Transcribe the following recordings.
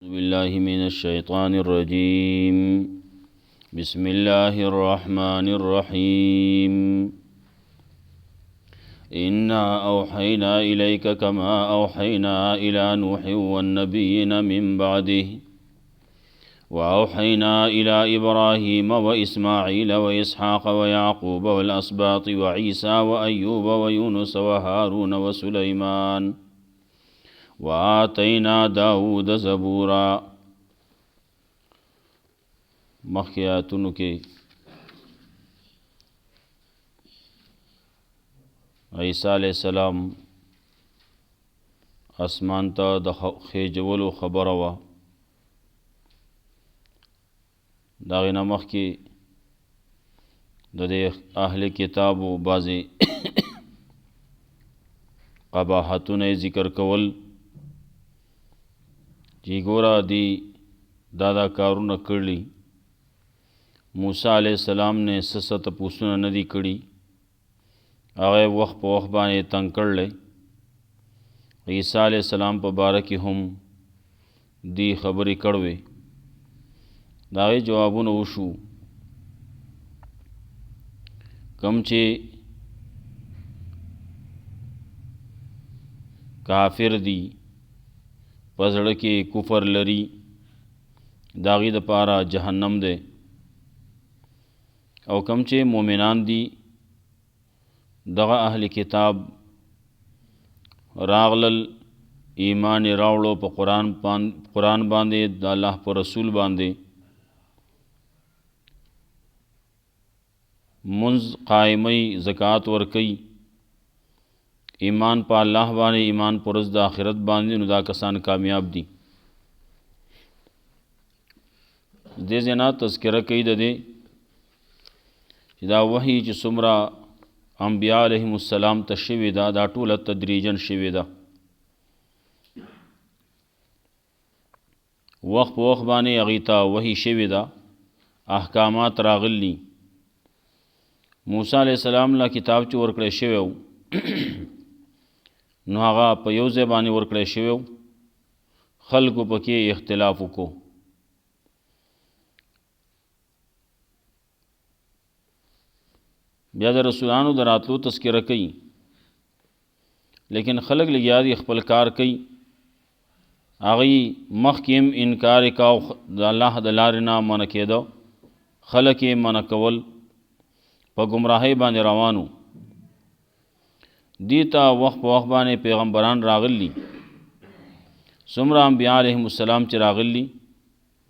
بالله من الشيطان الرجيم بسم الله الرحمن الرحيم إنا أوحينا إليك كما أوحينا إلى نوح والنبيين من بعده وأوحينا إلى إبراهيم وإسماعيل وإسحاق ويعقوب والأسباط وعيسى وأيوب ويونس وهارون وسليمان وآتينا داود زبورا. مخیاتونو کې عیسی علیہ السلام اسمان ته د خیجولو خبره وه. د هغې نه مخکې د دې اهل کتابو بعضې قباحتونه یې ذکر کول چې ګوره دی دا کارونه کړي. موسی علیہ السلام نے څه تپوسونه نه دي کړي، هغه وخت په وخت باندې تنګ کړلی. عیسی علیہ السلام په باره کې هم دی خبرې کړوې، د هغې جوابونه وشو. کم چې کافر دی، په زړه کې کفر لري، د هغې دپاره جهنم دی. او کم چې مومنان دي، دغه اهل کتاب راغلل، ایمان یې راوړو په قرآن باندې، د الله په رسول باندې، منځ قائمي، زکات ورکوي، ایمان په الله باندې، ایمان په ورځ د آخرت باندې، نو دا کسان کامیاب دي. دې ځای نه تذکره کوي د دې چې دا وحی چې څومره انبیاء علیهم السلام ته شوې ده، دا ټوله تدریجن شوې ده. وخت په وخت باندې هغې ته وحی شوې ده، احکامات راغلي. موسی علیہ السلام له کتاب چې ورکړی شوی و، نو هغه په یو ځای باندې ورکړی شوی و، خلکو پکې اختلاف وکړو. بیا د رسولانو د راتلو تذکره کوي، لیکن خلک لګیا دي خپل کار کوي. هغوی مخکې هم انکار یې کاو، د الله د لارې نه منع کېده، خلک یې منع کول، په ګمراهۍ باندې روانو. دې ته وخت په وخت باندې پیغمبران راغلي. څومره انبیاء علیهم السلام چې راغلي،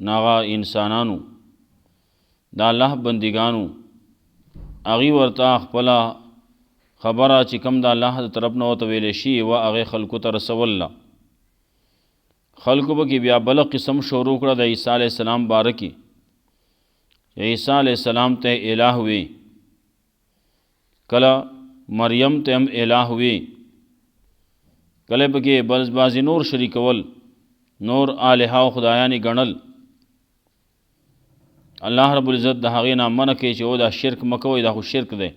نو هغه انسانانو، د الله بندګانو، هغې ورته خپله خبره چې کوم د الله د طرف نه ورته ویلی شي وه، هغې خلکو ته رسوله. خلکو به کې بیا بله قسم شروع کړه د عیسی علیہ السلام باره کې، چې عیسی علیہ السلام ته الہ وی، کله مریم ته هم الہ وی، کله به کې بعضې نور شریکول، نور الها او خدایانې ګڼل. الله رب العزت د هغې نه منع کوي چې او دا شرک مه کوئ، دا خو شرک دی.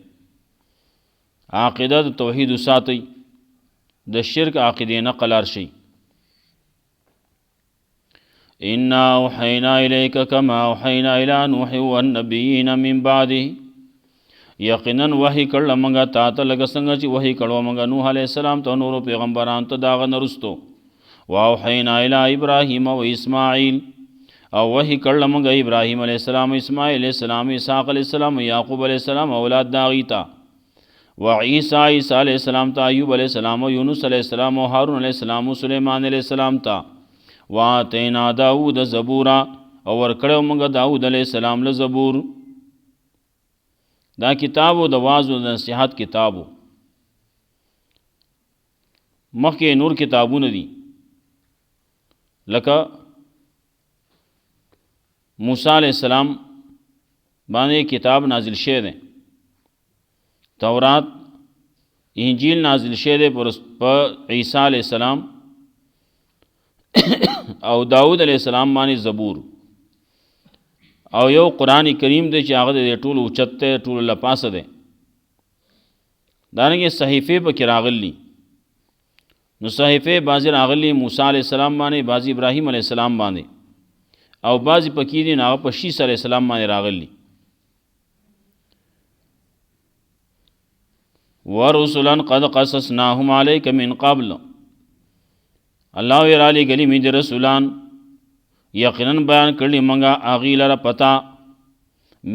عقیده د توحید وساتئ، د شرک عقیدې نه قلار شئ. انا اوحینا الیک کما اوحینا الی نوح والنبیین من بعده. یقینا وحی کړله موږ تا ته لکه څنګه چې وحی کړو موږ نوح علیہ السلام ته، نورو پیغمبرانو ته د هغه نه وروستو. واوحینا الی ابراهیم و اسماعیل، او وحی کړله موږ ابراهیم علیہ السلام، اسماعیل علیہ السلام، اسحاق علیہ السلام، یعقوب علیہ السلام اولاد د هغوی ته، و عیسی علیہ السلام ته، ایوب علیہ السلام، و یونس علیہ السلام، و هارون علیہ السلام، و سلیمان علیہ السلام ته. وآتینا داود زبورا، او ورکړی موږ داود علیہ السلام له زبور. دا کتابو د واعظ و د نصیحت کتابو. مخکې نور کتابونه دي، لکه موسی علیہ السلام باندې کتاب نازل شوی دی، تورات انجیل نازل شوی دی په عیسی علیہ السلام، او داود علیہ السلام باندې زبور، او یو قرآن کریم دی چې هغه د ټولو اوچت دی، ټولو لپاسه دی. دارنګې صحیفې پکې راغلي، نو صحیفه بعضې راغلي موسی علیه السلام باندې، بعضې ابراهیم علیه السلام باندې، او بعضې پکې دي هغه په شیس علیه السلام باندې راغلي. ورسلا قد قصصناهم علیک من قبل، الله وی را لېږلي مې د رسولان یقینا بیان کړي موږ هغې لره پتا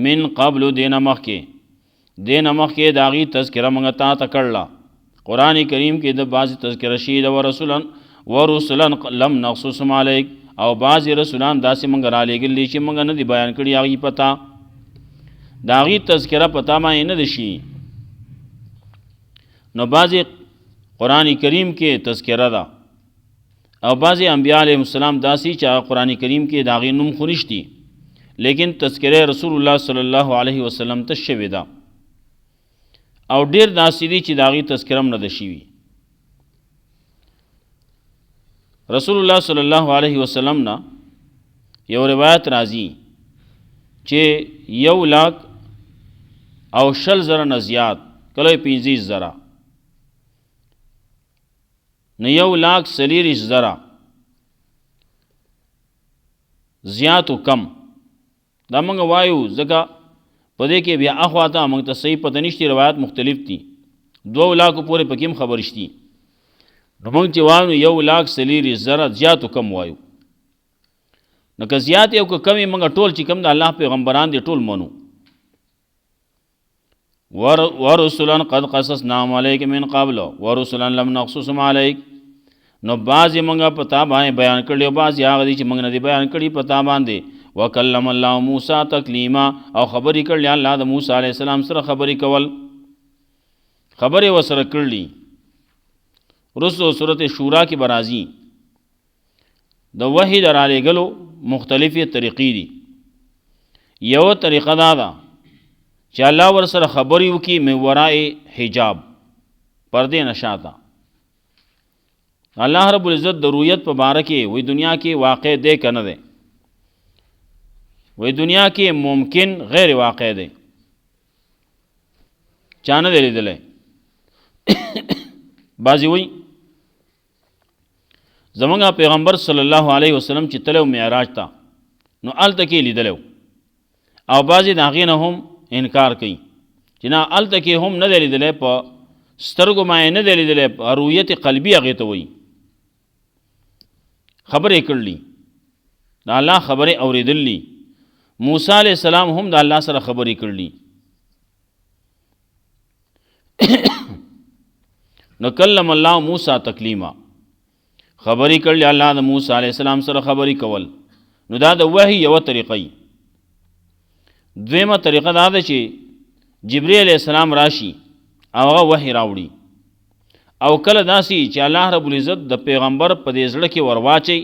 من قبل دینه مخکې د هغې تذکره موږ تا ته کړله. قرآن کریم کې د بعضې تذکره شي د ورسلا لم نقصصهم علیک، او بعضې رسولان داسې موږ را لېږلي چې موږ نه دي بیان کړي هغې پتا، د هغې تذکره پتا باندې نه ده شي. نو بعضې قرآن کریم کې تذکره ده، او بعضې انبیاء علیهم السلام داسې چې هغه قرآن کریم کې د هغې نوم خو نشتی، لیکن تذکره رسول الله صلی الله علیه وسلم ته شوې ده، او ډېر داسې دي چې د هغې تذکره هم نه ده شوي. رسول الله صلی الله علیه وسلم نه یو روایت راځي چې 1,00,000 نه زیات، کله 35,000، نه 1,40,000 زیات و کم، دا موږ وایو ځکه په دې کې بیا اخواته موږ ته صحیح پته نشتی، روایت مختلف دي، 2 لاکو پورې پکې هم خبر شتي. نو موږ چې وایو 1,40,000 زیات و کم وایو، نو که زیات یو که کم یې موږ ټول چې کوم د الله پیغمبران دي ټول منو. ورسلا قد قصصناهم علیک من قبل ورسلا لم نقصصهم علیک، نو بعضې موږ په تا باندې بیان کړي، او بعضې هغه دي چې موږ نه دي بیان کړي په تا باندې. وکلم الله موسی تکلیما، او خبرې کړلې الله د موسی علیه السلام سره خبرې کول، خبرې ورسره کړلي. وروسته سورت شورا کې به راځي د وحي د رالېږلو مختلفې طریقې دي. یوه طریقه دا ده چې الله ورسره خبرې وکړي من وراء حجاب، پردې نه شاته. الله رب العزت د رؤیت په باره کې وی دنیا کې واقع دی که نه دی، وی دنیا کې ممکن غیر واقع دی، چا نه دی لیدلی. بعضې وی زمونږ پیغمبر صلی الله علیه وسلم چې تللی و معراج ته، نو هلته کې لیدلی و، او بعضې د هغې نه هم انکار کوي چې نه هلته کې هم نه دی لیدلی، په سترګو باندې نه دی لیدلی، په رؤیت قلبي هغې ته وایي. خبرې کړلي، د الله خبرې اورېدلي. موسی علیه السلام هم د الله سره خبرې کړلي. نو کلم الله موسی تکلیما، خبرې کړلې الله د موسی علیه السلام سره خبرې کول. نو دا د وحي یوه طریقه. دویمه طریقه دا ده چې جبرئیل علیه السلام راشي او هغه وحي راوړي، او کله داسې چې الله رب العزت د پیغمبر په دې زړه کې ورواچي،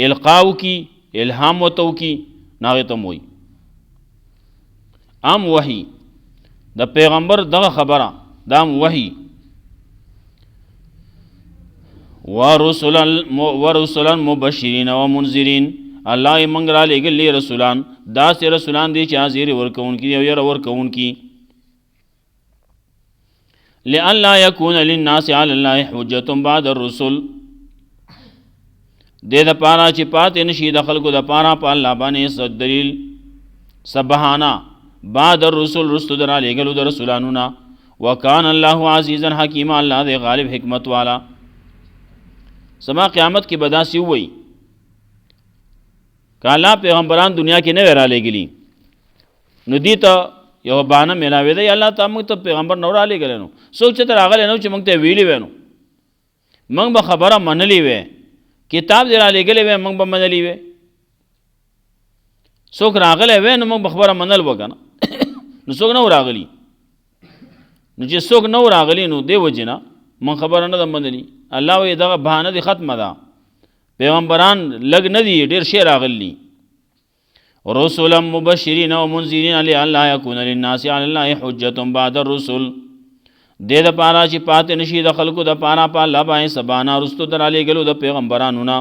القاو کی الهام ورته وکړي، نو هغې ته م وایي عام وحي. د پیغمبر دغه خبره دا م وحي. ورسلا مبشرین و منذرین، الله یې موږ را لېږلي رسولان، داسې رسولان دي چې زیری ورکوونکي دي او یره ورکوونکي. لئلا یکون للناس علی الله حجة بعد الرسل، دې دپاره چې پاتې نشي د خلکو دپاره په الله باندې څه دلیل، څه بهانه، بعد الرسل رستو د را لېږلو د رسولانو نه. وکان الله عزیزا حکیما، الله دې غالب حکمت والا. سما قیامت کې به داسې ووایي که الله پیغمبران دنیا کې نه وی را لېږلي، نو دې ته یو بهانه میلاوې دی، الله ته موږ ته پیغمبر نو را لېږلی نو، څوک چې ته راغلی نو چې موږ ته یې ویلي وی، نو موږ به خبره منلې وی، کتاب دې را لېږلی وی موږ به منلي وی. څوک راغلی وی نو موږ به خبره منل و که نه. نو څوک نه و راغلي، نو چې څوک نه و راغلي نو دې وجې نه موږ خبره نه ده منلي. الله وی دغه بهانه دې ختمه ده، پیغمبران لږ نه دي، ډېر شی راغلي. رسلا مبشرین و منذرین لئلا یکون للناس علی الله حجة بعد الرسل، دې دپاره چې پاتې نشي د خلکو دپاره په الله باندې څه بهانه رستو د رالیږلو د پیغمبرانو نه.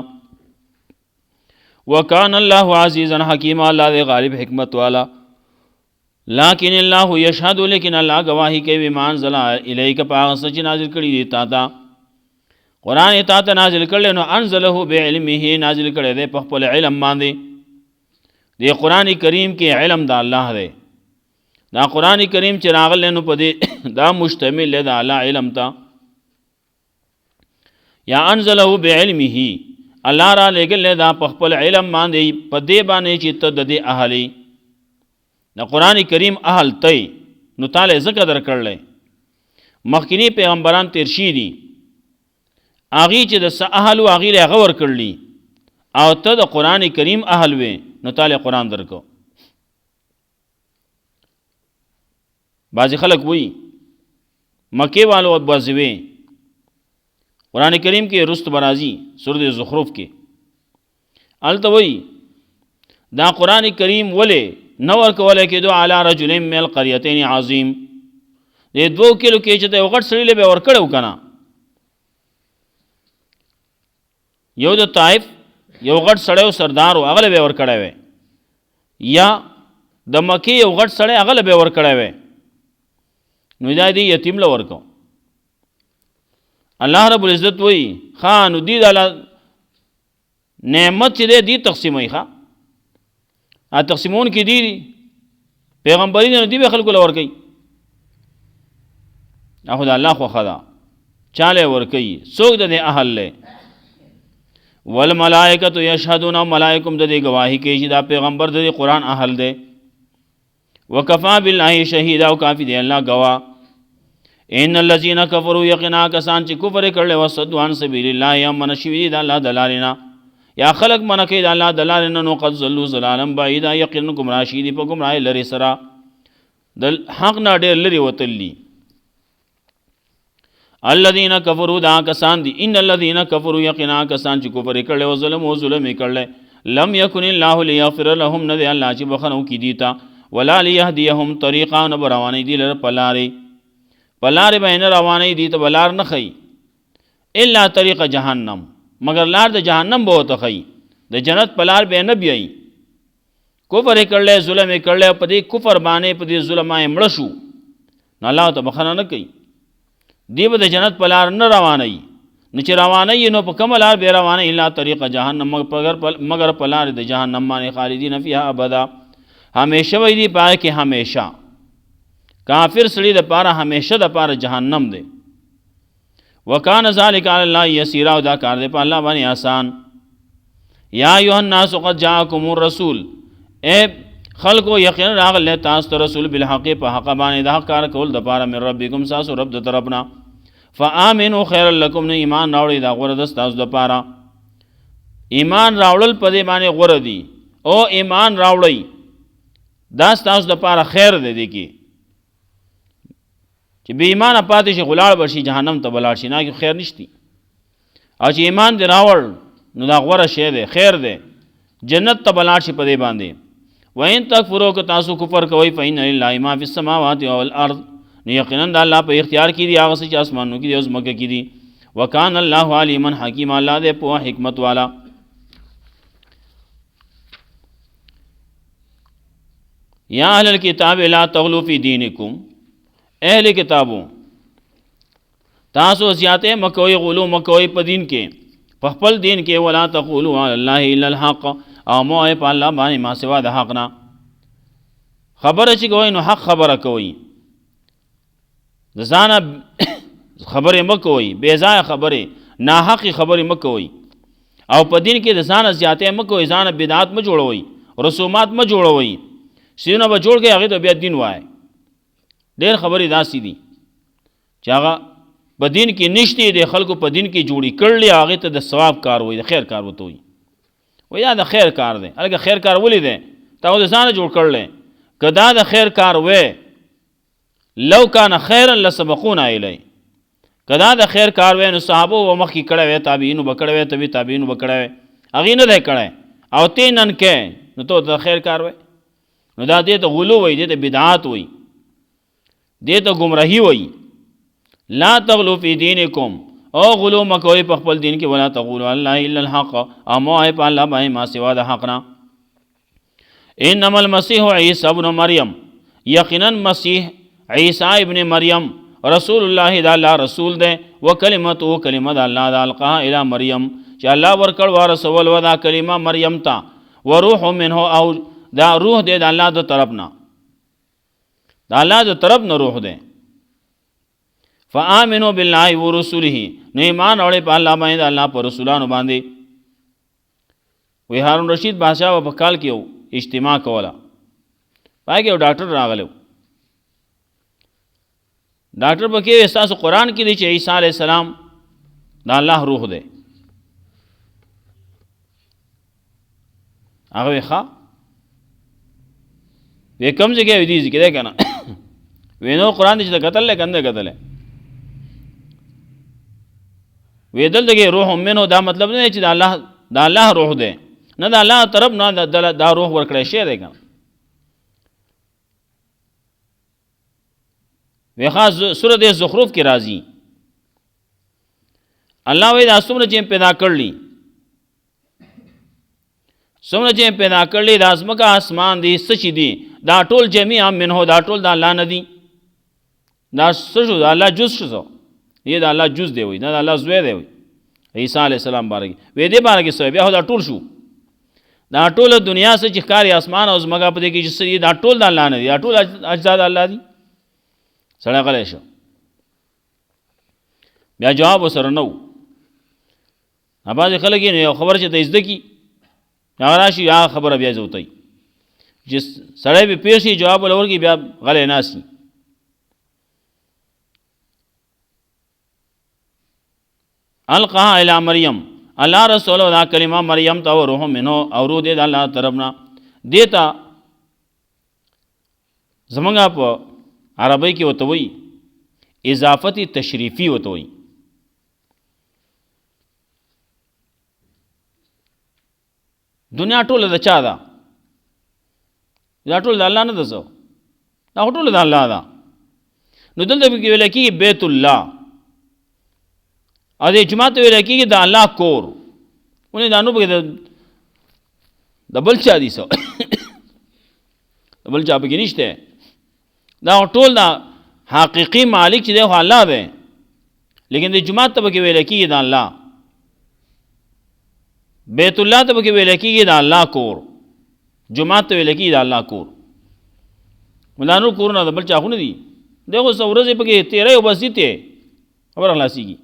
وکان الله عزیزا حکیما، الله دې غالب حکمت والا. لیکن الله یشهد، لیکن الله گواہی کوي بما انزل الیک، په هغه څه چې نازل کړي دي تا ته. قرآن تا ته نازل کړل نو انزله بعلمه نازل کړی دی په خپل علم باندې دی قرآن کریم کې علم د الله دی دا قرآن کریم چې راغلی نو په دې دا مشتمل دی د الله علم ته یا انزله بعلمه الله را لګل دا په خپل علم باندې په دې باندې چې ته د دې اهلی د قرآن کریم اهل تی نو تعالی ذکر درکړل مخکینی پیغمبران تیر شي دي اغي چې د اهل او اغي له غور کړلی او ته د قرآن کریم اهل وې نو تعالی قرآن درکو بعضی خلک وی مکه والو بازوي قرآن کریم کې رست برازی سورۃ زخرف کې التوی دا قرآن کریم ولې نور کوله کې دو علی رجل من القريتين عظیم دې 2 کیلو کې چې ته وغټ سړی له ور کړو کنه یو د طائف یو غټ سړی سردار او هغه به ور کړی یا د مکی یو غټ سړی هغه به ور کړی نو دا دی یتیم له ورکو الله رب العزت وی خان دی د نعمت چې دی تقسیموي ښا ا تقسیمون کې دی پیغمبرین دی به خلکو لور کوي اخو د الله خو خدا چاله ور کوي څوک د اهل له والملائکۃ یشهدون ملائکم د دې گواہی کوي چې دا پیغمبر د قرآن اهل دی وکفا بالله شهیدا او کافی دی الله گواه ان الذين كفروا يقنا کسان چې کفر کړل او صد عن سبیل الله یا من شوی د الله دلالینا یا خلق من کوي د الله دلالینا نو قد ذلوا ظلالا بعیدا یقینا گمراه شي دی په گمراهی لري سره د حق نه ډېر لري وتلی الذين كفروا دا کسان دي ان الذين كفروا يقنا کسان چې کفر کړل او ظلم کړل لم يكن الله ليغفر لهم ندي الله چې بخنو کی دیتا ولا ليهديهم طريقا نبروانی دی لر پلاری پلار بین روانی دی ته بلار نه خي الا طریق جهنم مگر لار د جهنم به وته خي د جنت پلار به نه بیاي کفر کړل ظلم کړل په دې کفر باندې په دې ظلم یې مړ شو نه الله ته بخنه نه کوي دی به د جنت پلار نه رواني نه چې رواني نو په کوم لار به رواني الا طریق جهنم مگر پلار د جهنم باندې خالدین فیها ابدا همیشه وي دی پای کې همیشه کافر سړي د پاره همیشه د پاره جهنم دی وکانه ذالک علی الله یسیرا دا کار دی په الله باندې آسان یا ایها الناس قد جاءکم الرسول اے خلقو یقینا راغله تاسو ته رسول بالحق په حق باندې د حق کار کول د پاره من ربکم تاسو رب د طرفنا فآمنوا خیر لکم نه ایمان راوړی دا غوړه د تاسو د پاره ایمان راوړل په دې باندې غوړه دی او ایمان راوړی دا تاسو د پاره خیر دی کی چې بے ایمان پاتې شي غلاړ بشي جهنم ته بلاړ شي نه خیر نشتی او چې ایمان دی راوړ نو دا غوړه شی دی خیر دی جنت ته بلاړ شي په دې باندې وین تکفروا که تاسو کفر کوي فإن لله ما فی السماوات والارض یقینا د الله په اختیار کې دی هغه چې اسمانونو کې دی او زمکه کې دی وکانه الله علیما حکیما الله دې په حکمت والا یا اهل الكتاب لا تغلوا فی دینکم اہل کتابوں تاسو زیاته مکوئی غلو مکوئی په دین کې په خپل دین کې ولا تقولوا علی الله الا الحق او مو په الله باندې ما سوا د حق نه خبره چې کوي نو حق خبره کوي ځان خبره مکوئی بے ځای خبره ناحق خبره مکوئی او په دین کې د ځان زیاته مکوئی ځان بدعت م جوړوي رسومات م جوړوي سینه به جوړ کې هغه ته بیا دین وای ډېر خبرې داسې دي چې هغه په دین کې نشته د خلکو په دین کې جوړی کړلې هغه ته د ثواب کار وي د خیر کار وته وي وای دا د خیر کار دی هغه خیر کار ولې دی تا د ځان جوړ کړلې کدا د خیر کار وې لو کان خیرا لسبقونا الی کدا د خیر کار وې نو صحابه و مخ کې کړه وې تابعین وبکړه وې تبي تابعین وبکړه وې هغه نه دی کړه او تینن کې نو ته د خیر کار وې نو دا دې ته غلو وې دې ته بدعات وې دې ته گمراهی وای لا تغلو فی دینکم او غلو مکوئی په خپل دین کې ولا تقولوا الله الا الحق امو ای په الله باندې ما سوا د حق نه انما المسيح عیسی ابن مریم یقینا مسیح عیسی ابن مریم رسول الله دا الله رسول دی وکلمته کلمه دا الله دا القاها الی مریم چې الله ورکړ ورسول و دا کلمه مریم ته وروح منه او دا روح دی د الله د طرف نه دا الله د طرف نه روح دی فآمنوا بالله ورسوله نو ایمان اورې په الله باندې الله پر رسولانو باندې وی هارون رشید بادشاہ په کال کې یو اجتماع کوله پای کې یو ډاکټر راغلو ډاکټر به کې احساس قرآن کې دی چې عیسی علیه السلام دا الله روح دی هغه ښه وی کوم ځای کې وی دي کې ده کنه وینو قرآن دې چې قتل له کنده قتل وی دلته روح منه دا مطلب نه چې دا الله روح دی نه دا الله طرف نه دا روح ورکړی شی دی کنه وی خاص سورۃ زخرف کې راځي الله وی دا څومره چې پیدا کړلی څومره چې پیدا کړلی د ازمکه اسمان دي سچ دي دا ټول جميعا منه دا ټول د الله نه دي دا سشو د الله جز شو یہ د الله جز دی وي نه د الله زوی دی وي عیسی علیه السلام بارے وی دې بارے کې سوی بیا دا ټول شو دا ټول دنیا سے چې ښکاري اسمان او ازمکه په دې کې چې دا ټول د الله نه دي دا ټول اجزا د الله دي سړی غلی شو بیا جواب ورسره نه و بعضې خلک یې یو خبر چې ته زده کي هغه راشي هغه خبره بیا زه وتئ چې سړی به پوه شي جواب ورله ورکړي بیا غلی ناست وي القاها الی مریم الله رسول دا کلمه مریم ته او روح منه او روح دې د الله طرف نه دې ته زمونږ په عربی کې ورته وایي اضافت تشریفي ورته وایي دنیا ټوله د چا ده دا ټول د الله نه ده څه دا ټوله د الله ده نو دلته پکې ویل کېږي بیت الله او دې جومات ته ویل کېږي د الله کور ونې دا نو پکې د بل چا دي څه د بل چا پکې نشته دا ټول دا حقیقي مالک چې دی خو الله دی لیکن د جومات ته پکې ویل کېږي د الله بیت الله ته پکې ویل کېږي د الله کور جومات ته ویل کېږي د الله کور دا نور کورونه د بل چا خو نه دي دی خو څه ورځې پکې تېری او بس دي ته خبره خلاصېږي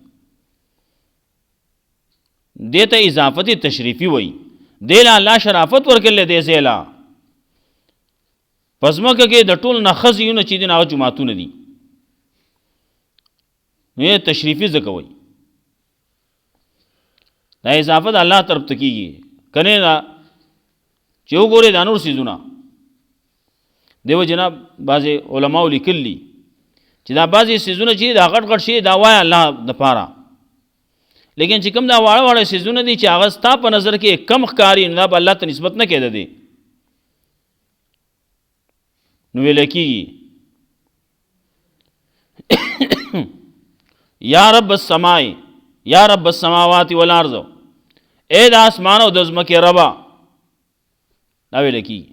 دې ته اضافت تشریفي وایي دې له الله شرافت ورکړلی دی ځای له په ځمکه کې د ټول نه ښه ځایونه چې دي نو هغه جوماتونه دي نو یې تشریفي ځکه وایي دا اضافت الله طرف ته کېږي کنې دا چې وګورې دا نور څیزونه دیو جناب بعضې علماو لیکلي چې دا بعضې څیزونه چې دا غټ غټ شي دا وایه الله دپاره لیکن چې کوم دا واړه واړه څیزونه دي چې هغه ستا په نظر کې کم ښکاري نو دا به الله ته نسبت نه کېده دی نو ویل کېږي یا رب السماء یا رب السماوات والارض اے د اسمان او د ځمکې ربه دا ویل کېږي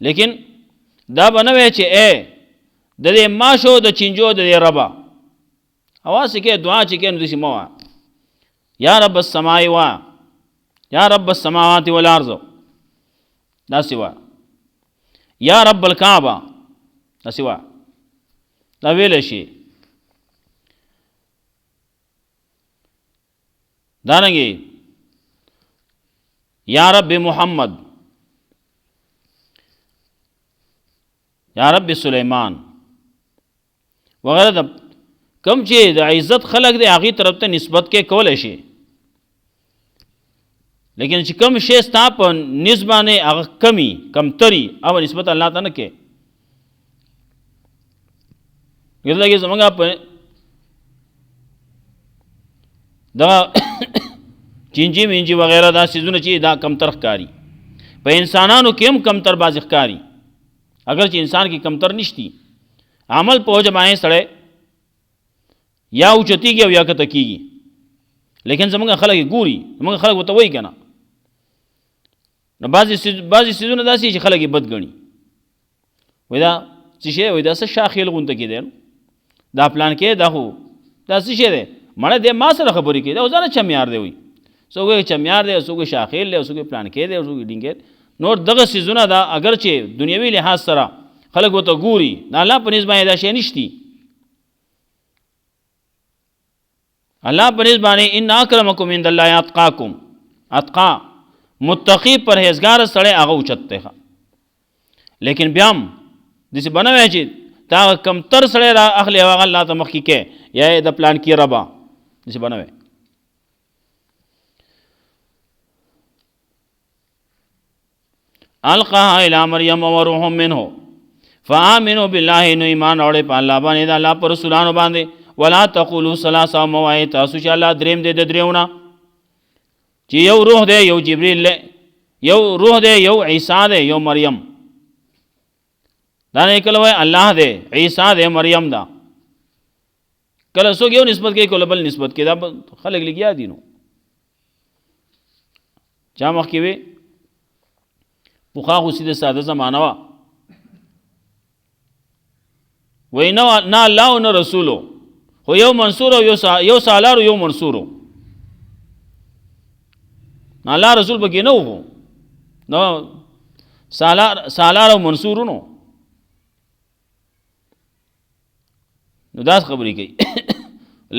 لیکن دا به نه وی چې اے د دې ماشو د چینجو د دې ربه اواز کې دعا چې کې نو دې مو یا رب السماء وا یا رب السماوات والارض دا سوا یا رب الکعبه دا سوا دا ویل شي دارنګي یا رب محمد یا رب سلیمان وغیرہ د کم چې د عزت خلق دی هغې طرف ته نسبت کې کولی شي لیکن چې کم شی ستا په نسبانه هغه کمی کمتري او نسبت الله ته نه کې دلته کې زمونږ په دا چینجی مینجی وغیرہ دا څیزونه چې دا کمتر ښکاري په انسانانو کې هم کمتر بعضې ښکاري اگر چې انسان کې کمتر نشتی عمل په وجه باندې سړی یا اوچتېږي او یا کته کېږي لیکن زمونږ خلک یې ګوري زمونږ خلک ورته وایي که نه نو بعضې څیزونه داسې چې خلک یې بد ګڼي وایي دا څه شی وایي دا څه شاخیل غونته کې دی نو دا پلان کې دا خو دا څه شی دی مړه دی ما سره خبرې کوي دا ځان چمیار دی وي څوک چمیار دی څوک شاخیل دی څوک پلان کې دی څوک ډینګ نور دغه سيزونه دا اگر چې دنیوي لحاظ سره خلک وته ګوري دا الله په نسبت دا شی نشتی الله په نسبت ان اکرمکم عند الله اتقاکم اتقا متقی پرهیزګار سره هغه اوچته ښه لیکن بیا هم دسی بنوي چې تا کم تر سره را اخلي هغه الله ته مخکې کې یا د پلان کې ربا دسی بنوي القاها الى مريم وروح منه فآمنوا بالله نو ایمان اورې په الله باندې د الله پر رسولانو باندې ولا تقولوا ثلاثه موای تاسو چې الله دریم دې د دریونه چې یو روح دی یو جبرئیل دی یو روح دی یو عیسی دی یو مریم دا نه کله وای الله دی عیسی دی مریم دا کله څوک یو نسبت کوي کله بل نسبت کوي دا خلک لګیا دي نو چا مخ کې وي پوخا خو سیده ساده زمانه وا وای نه الله او نه رسولو خو یو منصور او یو سالار او یو منصور الله رسول پکې نه وو نو سالار او منصور نو داس خبرې کوي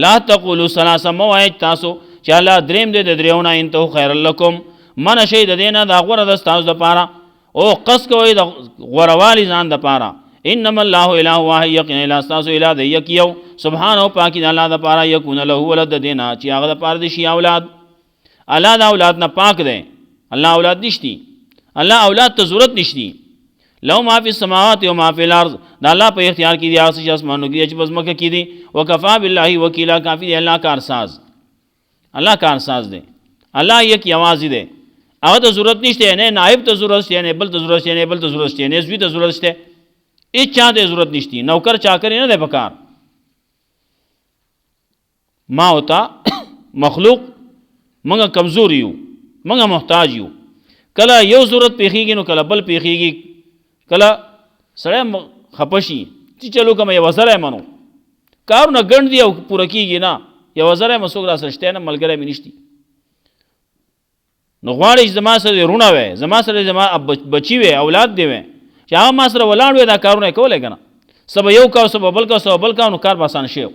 لا تقولوا ثلاثه موعد تاسو چې الله دریم دې د دریونه انته خیر لكم من شي د دینه دا غوړه د تاسو د پاره او قص کوي د غوړوالي ځان د پاره انما الله اله واحد یقین اله تاسو اله د یکیو سبحانه پاکی د الله د پاره یکون له ولد دینه چې هغه د پاره د شي اولاد الله د اولاد نه پاک دی الله اولاد نشتی الله اولاد ته ضرورت نشتی لو ما فی السماوات و ما فی الارض دا الله په اختیار کې دی هغه چې اسمانو کې چې بزمکه کې دي وکفا بالله وکیلا کافی دی الله کارساز الله کارساز دی الله یک یوازې دی هغه ته ضرورت نشته نه نائب ته ضرورت شته نه بل ته ضرورت شته نه بل ته ضرورت شته نه زوی ته ضرورت شته هیڅ چا ته ضرورت نشتی نوکر چاکر نه دی پکار ما ہوتا مخلوق منګه کمزور یو منګه محتاج یو کله یو ضرورت پیخیږي نو کله بل پیخیږي کله سړی خپشي چې چلو کوم یو سره منو کارونه ګڼ دی او پوره کیږي نه یو سره مسوک را سرشته نه ملګری مې نشتی نو غواړي زما سره رونه وي زما سره زما بچي وي اولاد دی وي چې هغه ما سره ولاړ وي دا کارونه کولای کنه سبا یو کا سبا بل کا نو کار باسان شي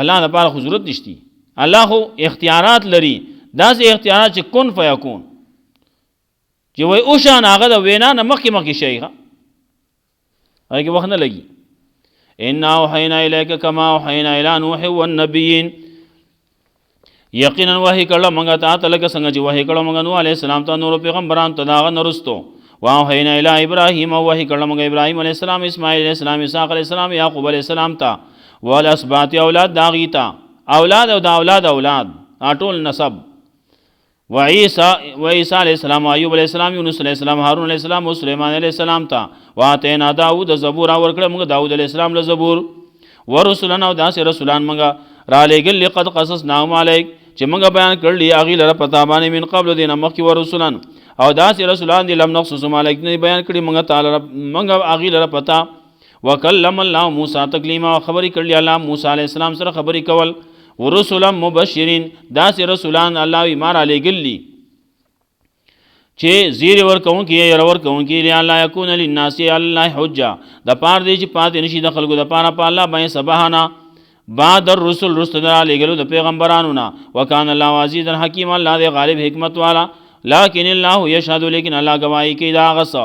الله د پاره ضرورت نشتی الله خو اختیارات لري داسې اختیارات چې کن فیکون چې وای او شان هغه د وینا نه مخکې شي هغه کې وخت نه لګي ان اوحینا الیک کما اوحینا الی نوح والنبیین یقینا وحی کړه مونږ ته لکه څنګه چې وحی کړه مونږ نوح علیہ السلام ته نور پیغمبران ته داغه نرستو واوحینا الی ابراهیم وحی کړه مونږ ابراهیم علیہ السلام اسماعیل علیہ السلام اسحاق علیہ السلام یعقوب علیہ السلام ته والاسباط اولاد داغیتا اولاد او دا اولاد ټول نسب وعیسی علیہ السلام ایوب علیہ السلام یونس علیہ السلام هارون علیہ السلام او سلیمان علیہ السلام تا واتینا داود زبور اور کړه موږ داود علیہ السلام له زبور ورسولنا او داسې رسولان موږ را لېږل لقد قصصناهم علیک چې موږ بیان کړل هغه لره پتا باندې من قبل دینه مخکې ورسولان او داسې رسولان دي لم نقصصهم علیک نه بیان کړي موږ تعالی موږ هغه لره پتا وکلم الله موسی تکلیما خبرې کړل الله موسی علیہ السلام سره خبرې کول ورسولا مبشرین داسې رسولان الله ایمان علی گلی چې زیر ورکون کې ير ورکون کې لا الله یکون للناس الله حجه د پاره دی چې پاتې نشي د خلکو د پاره په الله باندې سبحانه بعد الرسل رسل علی گلو د پیغمبرانو نا وکانه الله عزیز حکیم الله دی غالب حکمت والا لكن الله یشهد لیکن الله گواہی کوي دا غص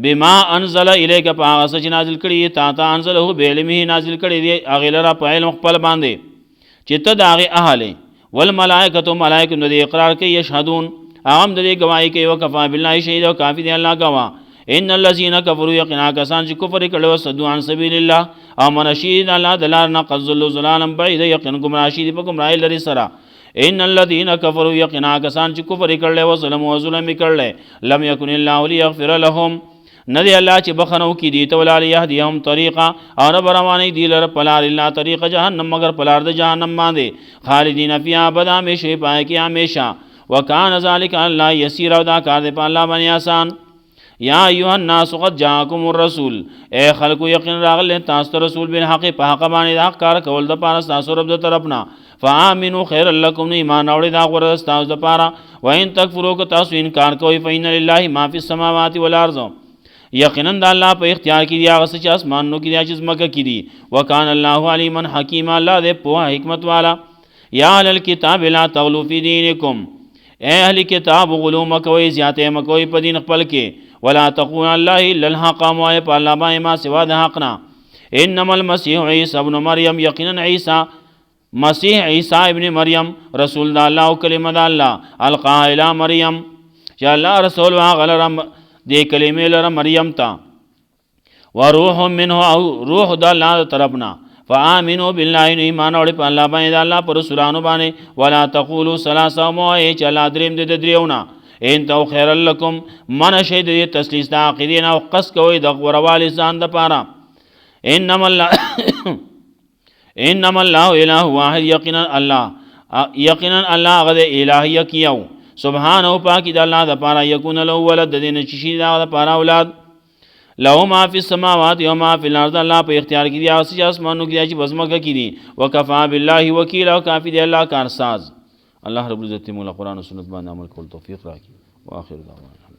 بما انزل الیک پاغه چې نازل کړي تا انزله بعلمه نازل کړي دی اغه لرا په علم خپل باندې چې ته داغه اهله والملائکه ملائکه نو دی اقرار کوي یشهدون عام د گواہی کوي وکفا بالله شهید او کافی دی الله گواه ان الذين كفروا يقنا کسان چې کفر کړي وسدوا عن سبیل الله او منشید الله دلارنا قذل ظلالا بعید یقین گمراشی په گمراهی لري سره ان الذين كفروا يقنا کسان چې کفر کړي او ظلم کړي لم يكن الله ليغفر لهم ندی الله چې بخنو کی دی ته ولال یهدیهم طریقا او نه بروانی دی لر پلار الا طریق جهنم مگر پلار د جهنم باندې خالدین فی ابدا همیشه پای کی همیشه وکانه ذالک الله یسیر او دا کار دی په الله باندې آسان یا ایها الناس قد جاءکم الرسول، اے خلقو یقین راغل تاسو ته رسول بالحق په حق باندې د حق کار کول د پاره تاسو رب د طرفنا، فآمنوا خیر لکم، ایمان راوړئ دا غوره تاسو د پاره، وان تکفروا که تاسو انکار کوئ فإن لله ما فی السماوات والارض، یقینا د الله په اختیار کې دی هغه څه چې اسمانونو کې دی چې ځمکه کې دي، وکان الله علیما حکیما، الله دې پوهه حکمت والا. یا اهل الکتاب لا تغلوا فی دینکم، اے اهل کتاب غلو مکوئ زیاتې مکوئ په دین خپل کې، ولا تقولوا الله الا الحق، موایې په الله باندې ما سوا د حق نه. انما المسیح عیسی ابن مریم، یقینا عیسی مسیح عیسی ابن مریم رسول د الله او کلمه د الله، القا الی مریم چې الله رسول هغه لره دې کلمې لره مریم ته، وروح منه او روح د الله د طرفنا، فآمنوا بالله، ایمان اورئ په الله باندې د الله پر رسولانو باندې، ولا تقولوا ثلاثه، موایې چې الله دریم دې د دریونه، انتو خیر لکم، من شي د تسلیث د عقیدې نه او قصد کوئ د غوروالي ځان د پاره. انما الله اله واحد، یقینا الله هغه د الهیت یو، سبحانه پاکی د الله د پاره، یکون له ولد د دې نه چې شي د پاره اولاد، له ما فی السماوات و ما فی الارض، الله په اختیار کې دی هغه چې اسمانونو کې دی چې بزمکه کې دي، وکفا بالله وکیل، او کافی دی الله کارساز. الله رب العزت مولا قرآن و سنت باندې عمل کول توفیق راکړي. واخر دعوانا